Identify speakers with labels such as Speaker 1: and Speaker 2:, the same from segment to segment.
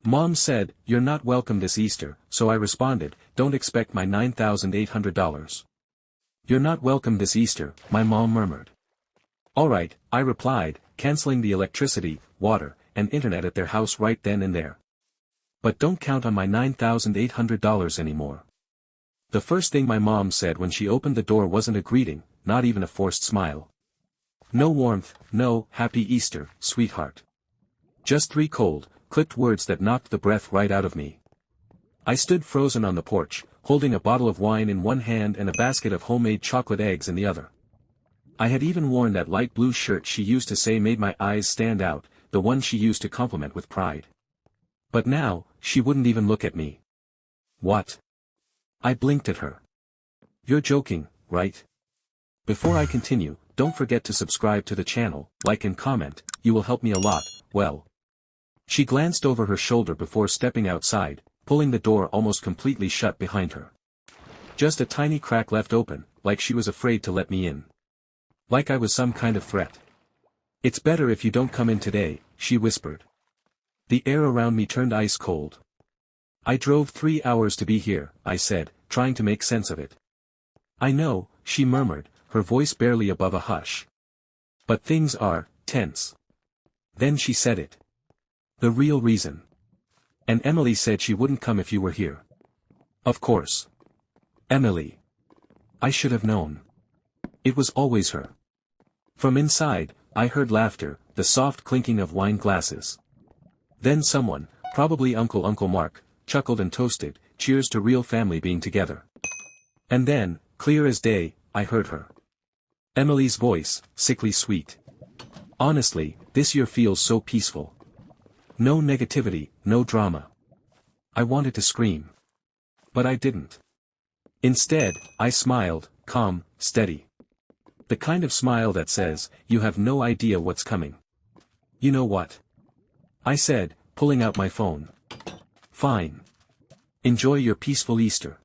Speaker 1: Mom said, "You're not welcome this Easter," so I responded, "Don't expect my $9,800. "You're not welcome this Easter," my mom murmured. "Alright," I replied, canceling the electricity, water, and internet at their house right then and there. "But don't count on my $9,800 anymore." The first thing my mom said when she opened the door wasn't a greeting, not even a forced smile. No warmth, no "Happy Easter, sweetheart." Just three cold, clipped words that knocked the breath right out of me. I stood frozen on the porch, holding a bottle of wine in one hand and a basket of homemade chocolate eggs in the other. I had even worn that light blue shirt she used to say made my eyes stand out, the one she used to compliment with pride. But now, she wouldn't even look at me. "What?" I blinked at her. "You're joking, right?" Before I continue, don't forget to subscribe to the channel, like and comment, you will help me a lot, well. She glanced over her shoulder before stepping outside, pulling the door almost completely shut behind her. Just a tiny crack left open, like she was afraid to let me in. Like I was some kind of threat. "It's better if you don't come in today," she whispered. The air around me turned ice cold. "I drove 3 hours to be here," I said, trying to make sense of it. "I know," she murmured, her voice barely above a hush. "But things are tense." Then she said it. "The real reason. And Emily said she wouldn't come if you were here." Of course. Emily. I should have known. It was always her. From inside, I heard laughter, the soft clinking of wine glasses. Then someone, probably Uncle Mark, chuckled and toasted, "Cheers to real family being together." And then, clear as day, I heard her. Emily's voice, sickly sweet. "Honestly, this year feels so peaceful. No negativity, no drama." I wanted to scream. But I didn't. Instead, I smiled, calm, steady. The kind of smile that says, "You have no idea what's coming." "You know what?" I said, pulling out my phone. "Fine. Enjoy your peaceful Easter.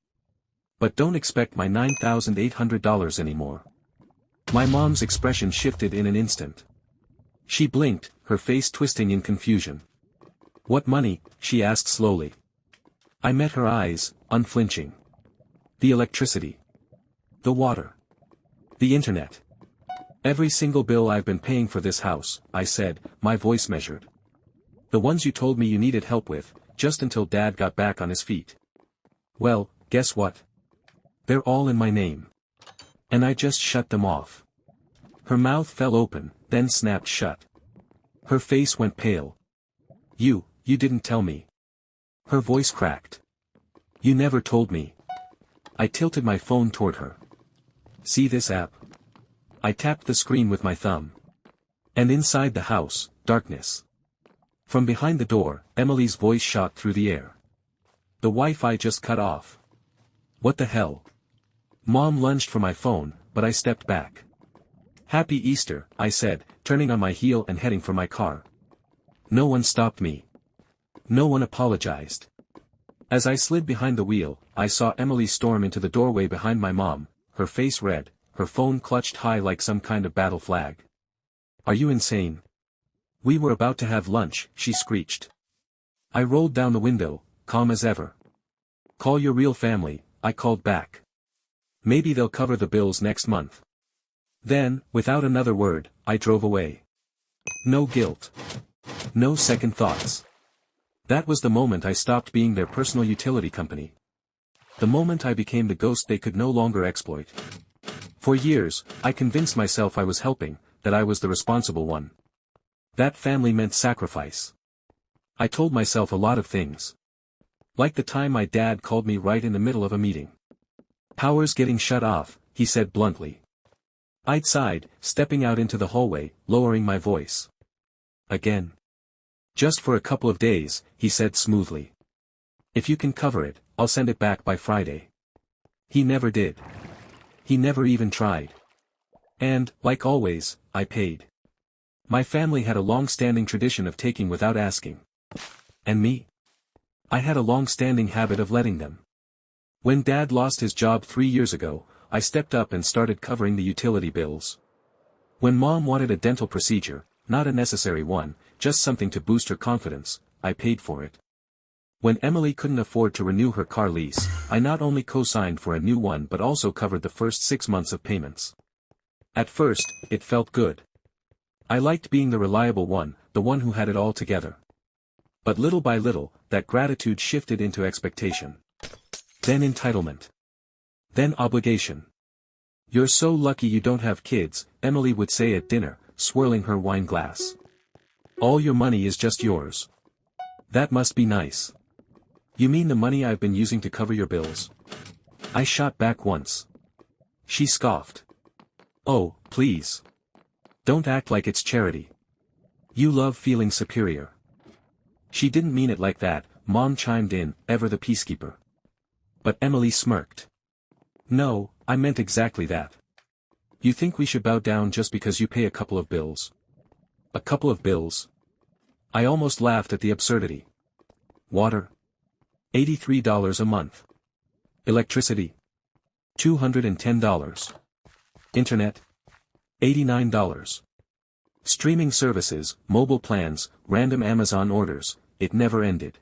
Speaker 1: But don't expect my $9,800 anymore." My mom's expression shifted in an instant. She blinked, her face twisting in confusion. "What money?" she asked slowly. I met her eyes, unflinching. "The electricity. The water. The internet. Every single bill I've been paying for this house," I said, my voice measured. "The ones you told me you needed help with, just until Dad got back on his feet. Well, guess what? They're all in my name. And I just shut them off." Her mouth fell open, then snapped shut. Her face went pale. You didn't tell me." Her voice cracked. "You never told me." I tilted my phone toward her. "See this app?" I tapped the screen with my thumb. And inside the house, darkness. From behind the door, Emily's voice shot through the air. "The Wi-Fi just cut off." "What the hell?" Mom lunged for my phone, but I stepped back. "Happy Easter," I said, turning on my heel and heading for my car. No one stopped me. No one apologized. As I slid behind the wheel, I saw Emily storm into the doorway behind my mom, her face red, her phone clutched high like some kind of battle flag. "Are you insane?" "We were about to have lunch," she screeched. I rolled down the window, calm as ever. "Call your real family," I called back. "Maybe they'll cover the bills next month." Then, without another word, I drove away. No guilt. No second thoughts. That was the moment I stopped being their personal utility company. The moment I became the ghost they could no longer exploit. For years, I convinced myself I was helping, that I was the responsible one. That family meant sacrifice. I told myself a lot of things. Like the time my dad called me right in the middle of a meeting. "Power's getting shut off," he said bluntly. I sighed, stepping out into the hallway, lowering my voice. "Again?" "Just for a couple of days," he said smoothly. "If you can cover it, I'll send it back by Friday." He never did. He never even tried. And, like always, I paid. My family had a long-standing tradition of taking without asking. And me? I had a long-standing habit of letting them. When Dad lost his job 3 years ago, I stepped up and started covering the utility bills. When Mom wanted a dental procedure, not a necessary one, just something to boost her confidence, I paid for it. When Emily couldn't afford to renew her car lease, I not only co-signed for a new one but also covered the first 6 months of payments. At first, it felt good. I liked being the reliable one, the one who had it all together. But little by little, that gratitude shifted into expectation. Then entitlement. Then obligation. "You're so lucky you don't have kids," Emily would say at dinner, swirling her wine glass. "All your money is just yours. That must be nice." "You mean the money I've been using to cover your bills?" I shot back once. She scoffed. "Oh, please. Don't act like it's charity. You love feeling superior." "She didn't mean it like that," Mom chimed in, ever the peacekeeper. But Emily smirked. "No, I meant exactly that. You think we should bow down just because you pay a couple of bills?" "A couple of bills?" I almost laughed at the absurdity. Water? $83 a month. Electricity? $210. Internet? $89. Streaming services, mobile plans, random Amazon orders, it never ended.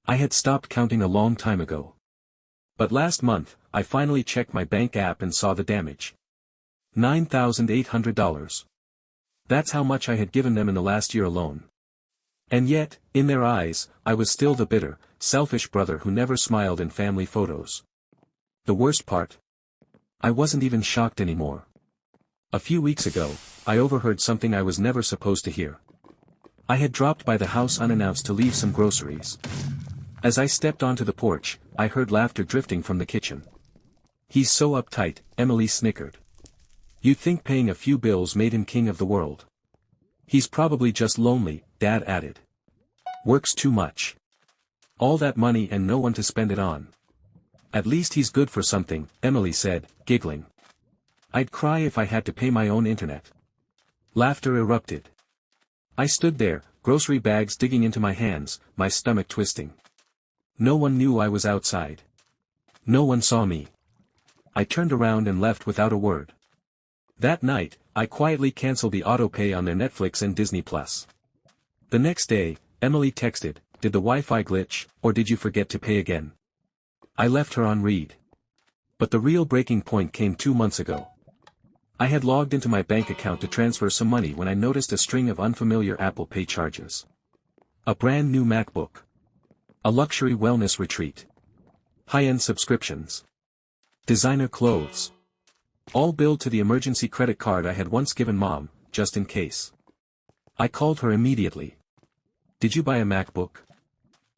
Speaker 1: I had stopped counting a long time ago. But last month, I finally checked my bank app and saw the damage. $9,800. That's how much I had given them in the last year alone. And yet, in their eyes, I was still the bitter, selfish brother who never smiled in family photos. The worst part? I wasn't even shocked anymore. A few weeks ago, I overheard something I was never supposed to hear. I had dropped by the house unannounced to leave some groceries. As I stepped onto the porch, I heard laughter drifting from the kitchen. "He's so uptight," Emily snickered. "You'd think paying a few bills made him king of the world." "He's probably just lonely," Dad added. "Works too much. All that money and no one to spend it on." "At least he's good for something," Emily said, giggling. "I'd cry if I had to pay my own internet." Laughter erupted. I stood there, grocery bags digging into my hands, my stomach twisting. No one knew I was outside. No one saw me. I turned around and left without a word. That night, I quietly canceled the auto-pay on their Netflix and Disney+. The next day, Emily texted, "Did the Wi-Fi glitch, or did you forget to pay again?" I left her on read. But the real breaking point came 2 months ago. I had logged into my bank account to transfer some money when I noticed a string of unfamiliar Apple Pay charges. A brand new MacBook. A luxury wellness retreat. High-end subscriptions. Designer clothes. All billed to the emergency credit card I had once given Mom, just in case. I called her immediately. "Did you buy a MacBook?"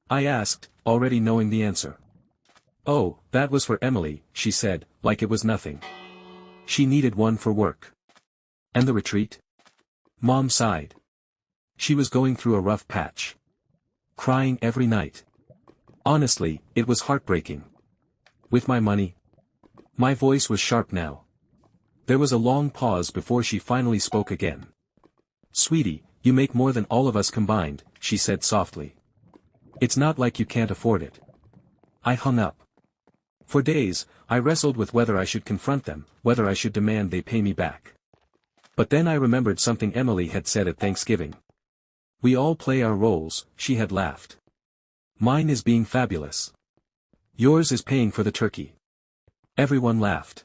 Speaker 1: I asked, already knowing the answer. "Oh, that was for Emily," she said, like it was nothing. She needed one for work. "And the retreat?" Mom sighed. She was going through a rough patch. Crying every night. Honestly, it was heartbreaking. "With my money?" My voice was sharp now. There was a long pause before she finally spoke again. "Sweetie, you make more than all of us combined," she said softly. "It's not like you can't afford it." I hung up. For days, I wrestled with whether I should confront them, whether I should demand they pay me back. But then I remembered something Emily had said at Thanksgiving. "We all play our roles," she had laughed. "Mine is being fabulous. Yours is paying for the turkey." Everyone laughed.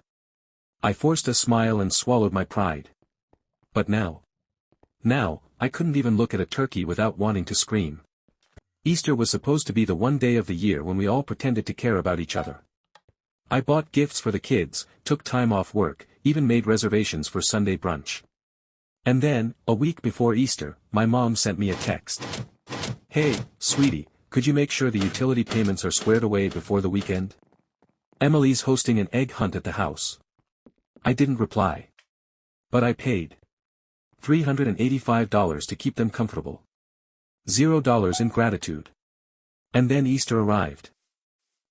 Speaker 1: I forced a smile and swallowed my pride. But now, I couldn't even look at a turkey without wanting to scream. Easter was supposed to be the one day of the year when we all pretended to care about each other. I bought gifts for the kids, took time off work, even made reservations for Sunday brunch. And then, a week before Easter, my mom sent me a text. "Hey, sweetie, could you make sure the utility payments are squared away before the weekend? Emily's hosting an egg hunt at the house." I didn't reply. But I paid. $385 to keep them comfortable. $0 in gratitude. And then Easter arrived.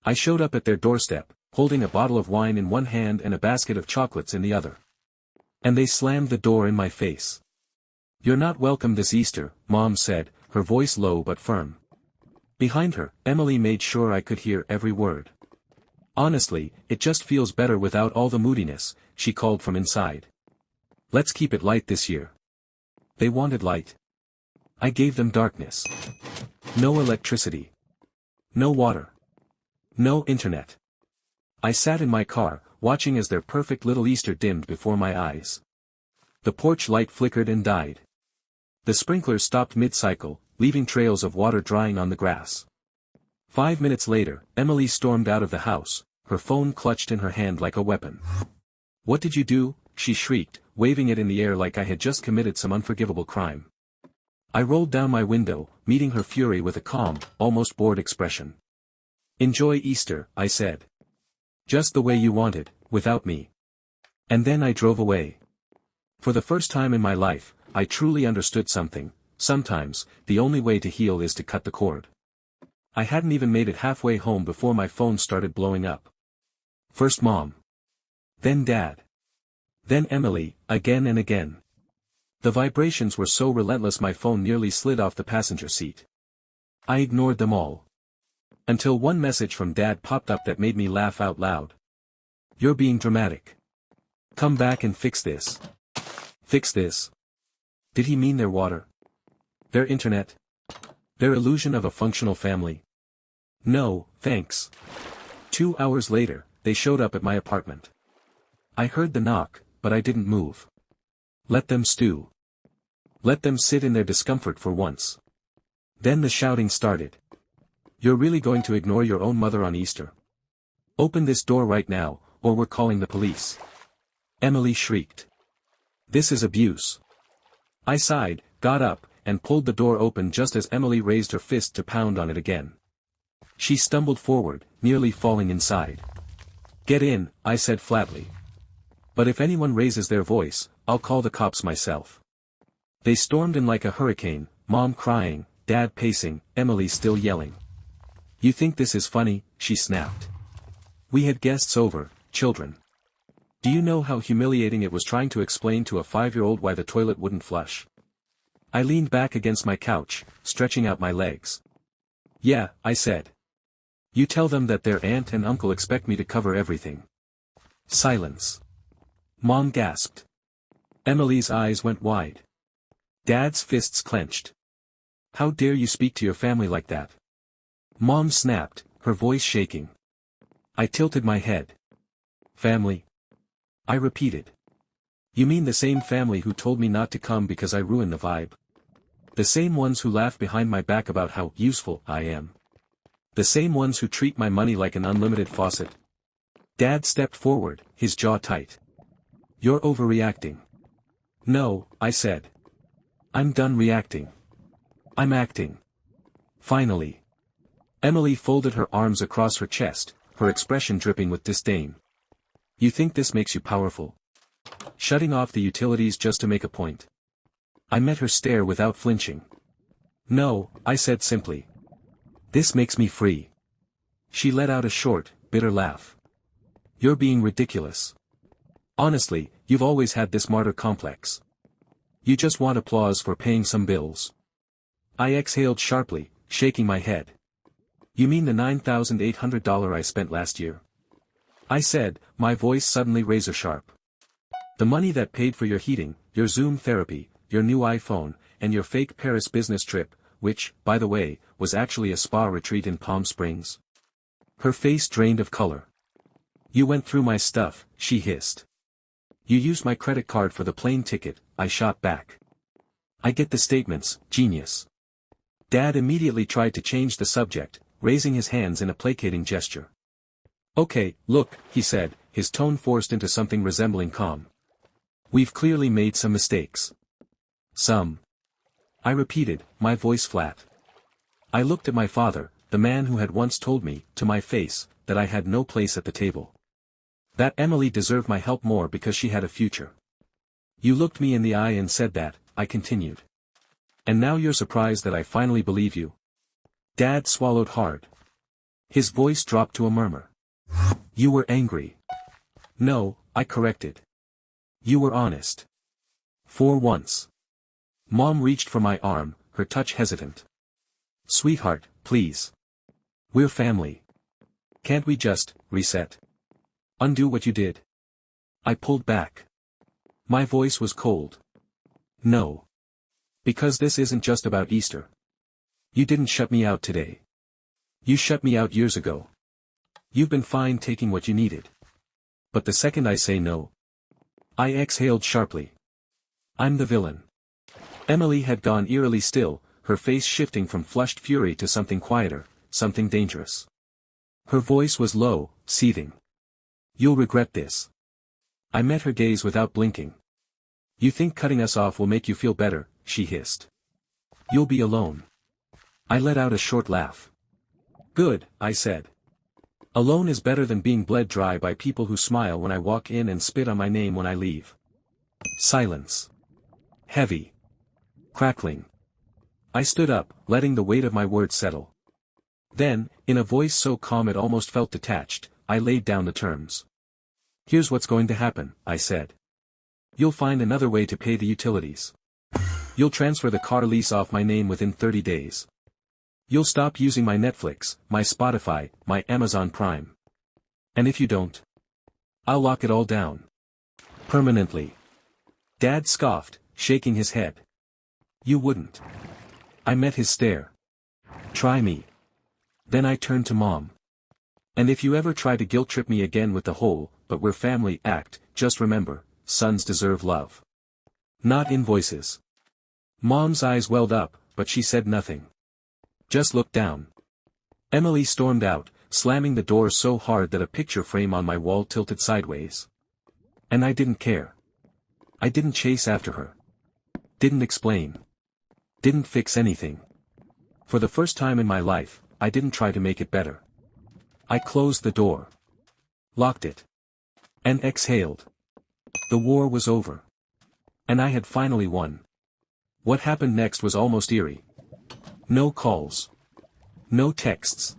Speaker 1: I showed up at their doorstep, holding a bottle of wine in one hand and a basket of chocolates in the other. And they slammed the door in my face. "You're not welcome this Easter," Mom said, her voice low but firm. Behind her, Emily made sure I could hear every word. "Honestly, it just feels better without all the moodiness," she called from inside. "Let's keep it light this year." They wanted light. I gave them darkness. No electricity. No water. No internet. I sat in my car, watching as their perfect little Easter dimmed before my eyes. The porch light flickered and died. The sprinklers stopped mid-cycle, leaving trails of water drying on the grass. 5 minutes later, Emily stormed out of the house, her phone clutched in her hand like a weapon. "What did you do?" she shrieked, waving it in the air like I had just committed some unforgivable crime. I rolled down my window, meeting her fury with a calm, almost bored expression. "Enjoy Easter," I said. "Just the way you wanted, without me." And then I drove away. For the first time in my life, I truly understood something. Sometimes, the only way to heal is to cut the cord. I hadn't even made it halfway home before my phone started blowing up. First Mom. Then Dad. Then Emily, again and again. The vibrations were so relentless my phone nearly slid off the passenger seat. I ignored them all. Until one message from Dad popped up that made me laugh out loud. "You're being dramatic. Come back and fix this." Fix this? Did he mean their water? Their internet? Their illusion of a functional family? No, thanks. 2 hours later, they showed up at my apartment. I heard the knock, but I didn't move. Let them stew. Let them sit in their discomfort for once. Then the shouting started. "You're really going to ignore your own mother on Easter? Open this door right now, or we're calling the police." Emily shrieked. "This is abuse." I sighed, got up, and pulled the door open just as Emily raised her fist to pound on it again. She stumbled forward, nearly falling inside. "Get in," I said flatly. "But if anyone raises their voice, I'll call the cops myself." They stormed in like a hurricane, Mom crying, Dad pacing, Emily still yelling. "You think this is funny?" she snapped. "We had guests over, children. Do you know how humiliating it was trying to explain to a 5-year-old why the toilet wouldn't flush?" I leaned back against my couch, stretching out my legs. "Yeah," I said. "You tell them that their aunt and uncle expect me to cover everything." Silence. Mom gasped. Emily's eyes went wide. Dad's fists clenched. "How dare you speak to your family like that?" Mom snapped, her voice shaking. I tilted my head. "Family?" I repeated. "You mean the same family who told me not to come because I ruined the vibe? The same ones who laugh behind my back about how useful I am? The same ones who treat my money like an unlimited faucet?" Dad stepped forward, his jaw tight. "You're overreacting." "No," I said. "I'm done reacting. I'm acting." Finally. Emily folded her arms across her chest, her expression dripping with disdain. "You think this makes you powerful? Shutting off the utilities just to make a point?" I met her stare without flinching. "No," I said simply. "This makes me free." She let out a short, bitter laugh. "You're being ridiculous. Honestly, you've always had this martyr complex. You just want applause for paying some bills." I exhaled sharply, shaking my head. "You mean the $9,800 I spent last year?" I said, my voice suddenly razor-sharp. "The money that paid for your heating, your Zoom therapy, your new iPhone, and your fake Paris business trip, which, by the way, was actually a spa retreat in Palm Springs." Her face drained of color. "You went through my stuff," she hissed. "You used my credit card for the plane ticket," I shot back. "I get the statements, genius." Dad immediately tried to change the subject, raising his hands in a placating gesture. "Okay, look," he said, his tone forced into something resembling calm. "We've clearly made some mistakes." "Some." I repeated, my voice flat. I looked at my father, the man who had once told me, to my face, that I had no place at the table. That Emily deserved my help more because she had a future. "You looked me in the eye and said that," I continued. "And now you're surprised that I finally believe you?" Dad swallowed hard. His voice dropped to a murmur. "You were angry." "No," I corrected. "You were honest. For once." Mom reached for my arm, her touch hesitant. "Sweetheart, please. We're family. Can't we just reset? Undo what you did?" I pulled back. My voice was cold. "No. Because this isn't just about Easter. You didn't shut me out today. You shut me out years ago. You've been fine taking what you needed. But the second I say no. I exhaled sharply. I'm the villain. Emily had gone eerily still, her face shifting from flushed fury to something quieter, something dangerous. Her voice was low, seething. You'll regret this. I met her gaze without blinking. You think cutting us off will make you feel better, she hissed. You'll be alone. I let out a short laugh. Good, I said. Alone is better than being bled dry by people who smile when I walk in and spit on my name when I leave. Silence. Heavy. Crackling. I stood up, letting the weight of my words settle. Then, in a voice so calm it almost felt detached, I laid down the terms. Here's what's going to happen, I said. You'll find another way to pay the utilities. You'll transfer the car lease off my name within 30 days. You'll stop using my Netflix, my Spotify, my Amazon Prime. And if you don't, I'll lock it all down. Permanently. Dad scoffed, shaking his head. You wouldn't. I met his stare. Try me. Then I turned to Mom. And if you ever try to guilt-trip me again with the whole, but we're family act, just remember, sons deserve love. Not invoices. Mom's eyes welled up, but she said nothing. Just looked down. Emily stormed out, slamming the door so hard that a picture frame on my wall tilted sideways. And I didn't care. I didn't chase after her. Didn't explain. Didn't fix anything. For the first time in my life, I didn't try to make it better. I closed the door. Locked it. And exhaled. The war was over. And I had finally won. What happened next was almost eerie. No calls. No texts.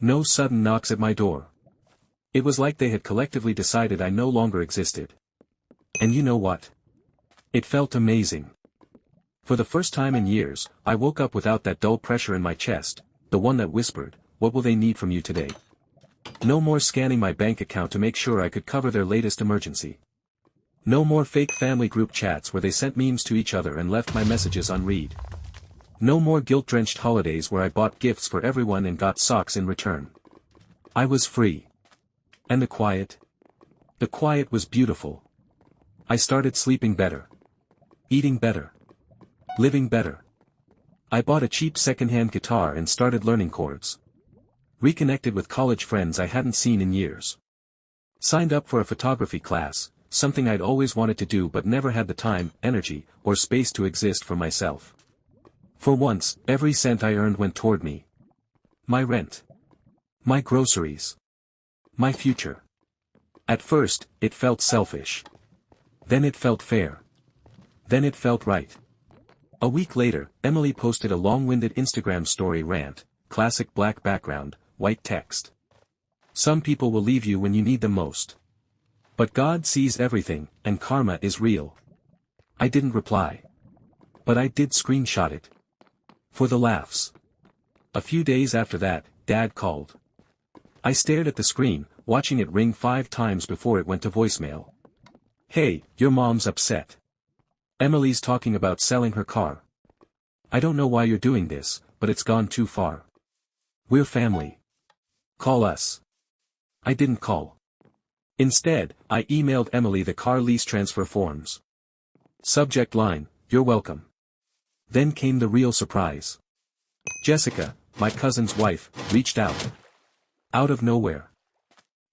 Speaker 1: No sudden knocks at my door. It was like they had collectively decided I no longer existed. And you know what? It felt amazing. For the first time in years, I woke up without that dull pressure in my chest, the one that whispered, "What will they need from you today?" No more scanning my bank account to make sure I could cover their latest emergency. No more fake family group chats where they sent memes to each other and left my messages unread. No more guilt-drenched holidays where I bought gifts for everyone and got socks in return. I was free. And the quiet? The quiet was beautiful. I started sleeping better. Eating better. Living better. I bought a cheap second-hand guitar and started learning chords. Reconnected with college friends I hadn't seen in years. Signed up for a photography class, something I'd always wanted to do but never had the time, energy, or space to exist for myself. For once, every cent I earned went toward me. My rent. My groceries. My future. At first, it felt selfish. Then it felt fair. Then it felt right. A week later, Emily posted a long-winded Instagram story rant, classic black background, white text. Some people will leave you when you need them most. But God sees everything, and karma is real. I didn't reply. But I did screenshot it. For the laughs. A few days after that, Dad called. I stared at the screen, watching it ring 5 times before it went to voicemail. Hey, your mom's upset. Emily's talking about selling her car. I don't know why you're doing this, but it's gone too far. We're family. Call us. I didn't call. Instead, I emailed Emily the car lease transfer forms. Subject line, "You're welcome." Then came the real surprise. Jessica, my cousin's wife, reached out. Out of nowhere.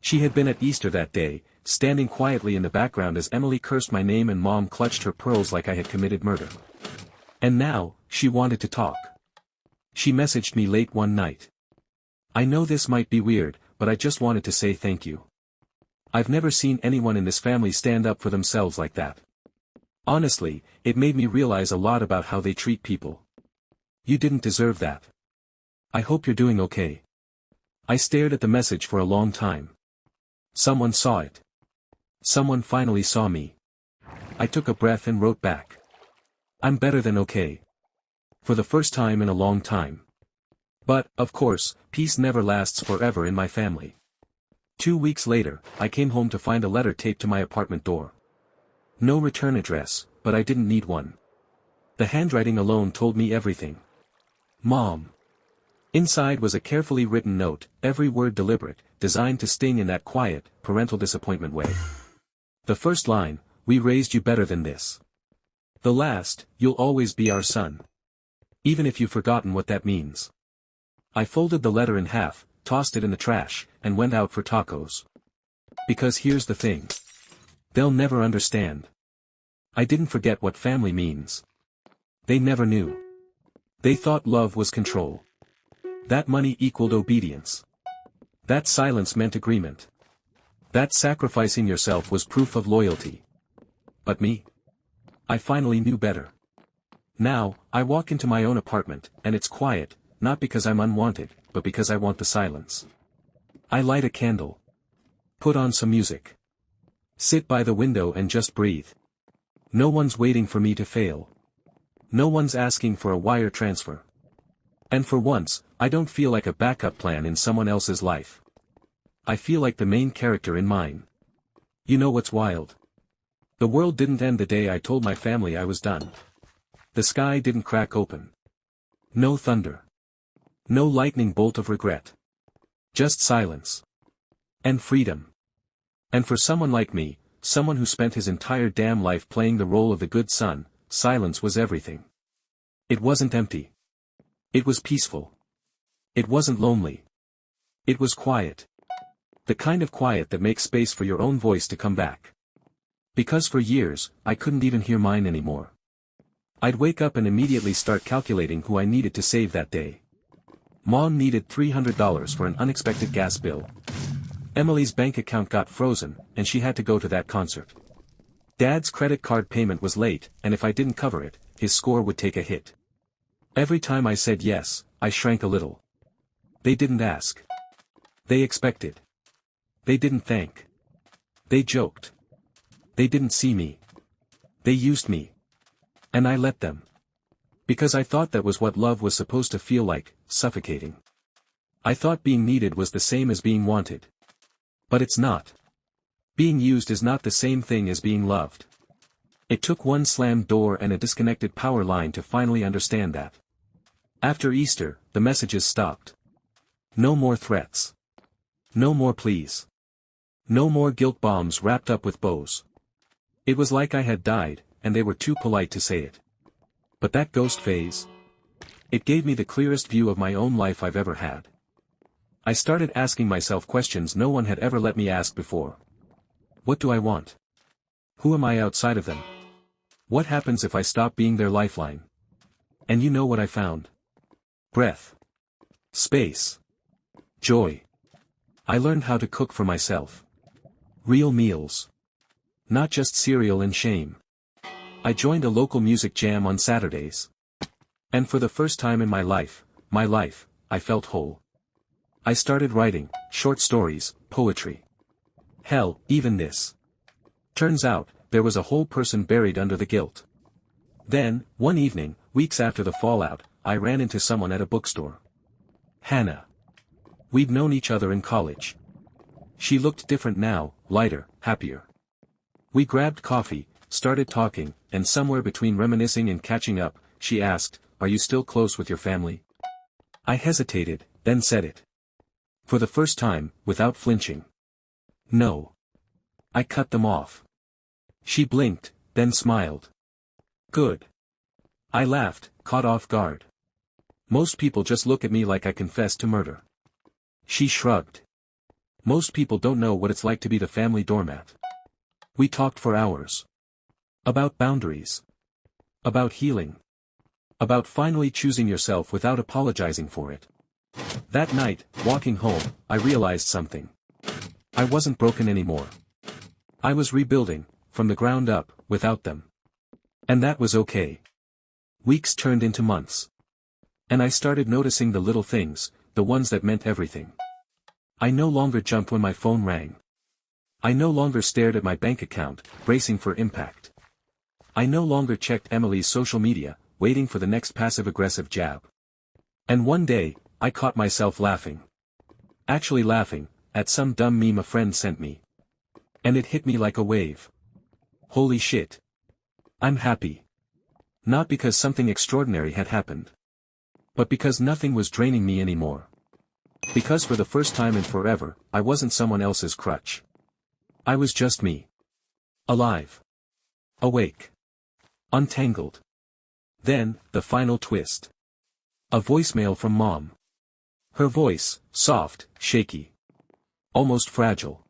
Speaker 1: She had been at Easter that day, standing quietly in the background as Emily cursed my name and Mom clutched her pearls like I had committed murder. And now, she wanted to talk. She messaged me late one night. I know this might be weird, but I just wanted to say thank you. I've never seen anyone in this family stand up for themselves like that. Honestly, it made me realize a lot about how they treat people. You didn't deserve that. I hope you're doing okay. I stared at the message for a long time. Someone saw it. Someone finally saw me. I took a breath and wrote back. I'm better than okay. For the first time in a long time. But, of course, peace never lasts forever in my family. 2 weeks later, I came home to find a letter taped to my apartment door. No return address, but I didn't need one. The handwriting alone told me everything. Mom. Inside was a carefully written note, every word deliberate, designed to sting in that quiet, parental disappointment way. The first line, "We raised you better than this." The last, "You'll always be our son. Even if you've forgotten what that means." I folded the letter in half, tossed it in the trash, and went out for tacos. Because here's the thing. They'll never understand. I didn't forget what family means. They never knew. They thought love was control. That money equaled obedience. That silence meant agreement. That sacrificing yourself was proof of loyalty. But me? I finally knew better. Now, I walk into my own apartment, and it's quiet, not because I'm unwanted, but because I want the silence. I light a candle. Put on some music. Sit by the window and just breathe. No one's waiting for me to fail. No one's asking for a wire transfer. And for once, I don't feel like a backup plan in someone else's life. I feel like the main character in mine. You know what's wild? The world didn't end the day I told my family I was done. The sky didn't crack open. No thunder. No lightning bolt of regret. Just silence. And freedom. And for someone like me, someone who spent his entire damn life playing the role of the good son, silence was everything. It wasn't empty. It was peaceful. It wasn't lonely. It was quiet. The kind of quiet that makes space for your own voice to come back. Because for years, I couldn't even hear mine anymore. I'd wake up and immediately start calculating who I needed to save that day. Mom needed $300 for an unexpected gas bill. Emily's bank account got frozen, and she had to go to that concert. Dad's credit card payment was late, and if I didn't cover it, his score would take a hit. Every time I said yes, I shrank a little. They didn't ask. They expected. They didn't thank. They joked. They didn't see me. They used me. And I let them. Because I thought that was what love was supposed to feel like, suffocating. I thought being needed was the same as being wanted. But it's not. Being used is not the same thing as being loved. It took one slammed door and a disconnected power line to finally understand that. After Easter, the messages stopped. No more threats. No more pleas. No more guilt bombs wrapped up with bows. It was like I had died, and they were too polite to say it. But that ghost phase? It gave me the clearest view of my own life I've ever had. I started asking myself questions no one had ever let me ask before. What do I want? Who am I outside of them? What happens if I stop being their lifeline? And you know what I found? Breath. Space. Joy. I learned how to cook for myself. Real meals. Not just cereal and shame. I joined a local music jam on Saturdays. And for the first time in my life, I felt whole. I started writing, short stories, poetry. Hell, even this. Turns out, there was a whole person buried under the guilt. Then, one evening, weeks after the fallout, I ran into someone at a bookstore. Hannah. We'd known each other in college. She looked different now, lighter, happier. We grabbed coffee, started talking, and somewhere between reminiscing and catching up, she asked, "Are you still close with your family?" I hesitated, then said it. For the first time, without flinching. No. I cut them off. She blinked, then smiled. Good. I laughed, caught off guard. Most people just look at me like I confessed to murder. She shrugged. Most people don't know what it's like to be the family doormat. We talked for hours. About boundaries. About healing. About finally choosing yourself without apologizing for it. That night, walking home, I realized something. I wasn't broken anymore. I was rebuilding, from the ground up, without them. And that was okay. Weeks turned into months. And I started noticing the little things, the ones that meant everything. I no longer jumped when my phone rang. I no longer stared at my bank account, bracing for impact. I no longer checked Emily's social media, waiting for the next passive-aggressive jab. And one day, I caught myself laughing. Actually laughing, at some dumb meme a friend sent me. And it hit me like a wave. Holy shit. I'm happy. Not because something extraordinary had happened. But because nothing was draining me anymore. Because for the first time in forever, I wasn't someone else's crutch. I was just me. Alive. Awake. Untangled. Then, the final twist. A voicemail from Mom. Her voice, soft, shaky. Almost fragile.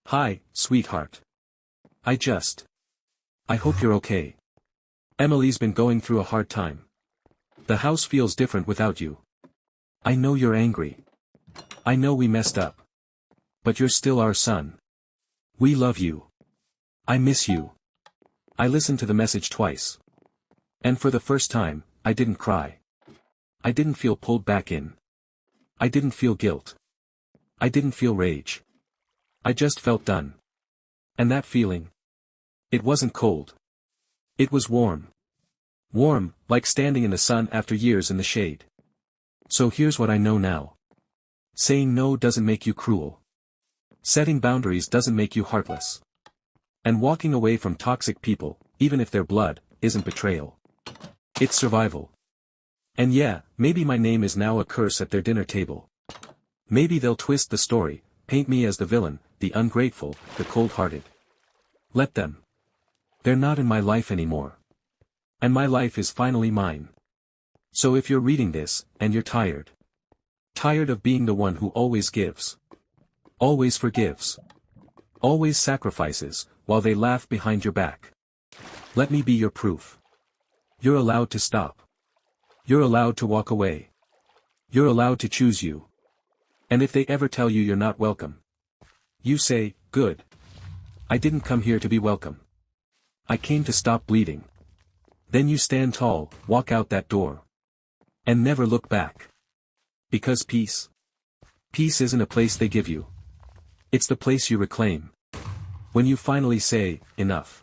Speaker 1: "Hi, sweetheart. I hope you're okay. Emily's been going through a hard time. The house feels different without you. I know you're angry. I know we messed up. But you're still our son. We love you. I miss you." I listened to the message twice. And for the first time, I didn't cry. I didn't feel pulled back in. I didn't feel guilt. I didn't feel rage. I just felt done. And that feeling? It wasn't cold. It was warm. Warm, like standing in the sun after years in the shade. So here's what I know now. Saying no doesn't make you cruel. Setting boundaries doesn't make you heartless. And walking away from toxic people, even if they're blood, isn't betrayal. It's survival. And yeah, maybe my name is now a curse at their dinner table. Maybe they'll twist the story, paint me as the villain, the ungrateful, the cold-hearted. Let them. They're not in my life anymore. And my life is finally mine. So if you're reading this, and you're tired. Tired of being the one who always gives. Always forgives. Always sacrifices, while they laugh behind your back. Let me be your proof. You're allowed to stop. You're allowed to walk away. You're allowed to choose you. And if they ever tell you you're not welcome, you say, "Good. I didn't come here to be welcome. I came to stop bleeding." Then you stand tall, walk out that door. And never look back. Because peace isn't a place they give you. It's the place you reclaim. When you finally say, "Enough."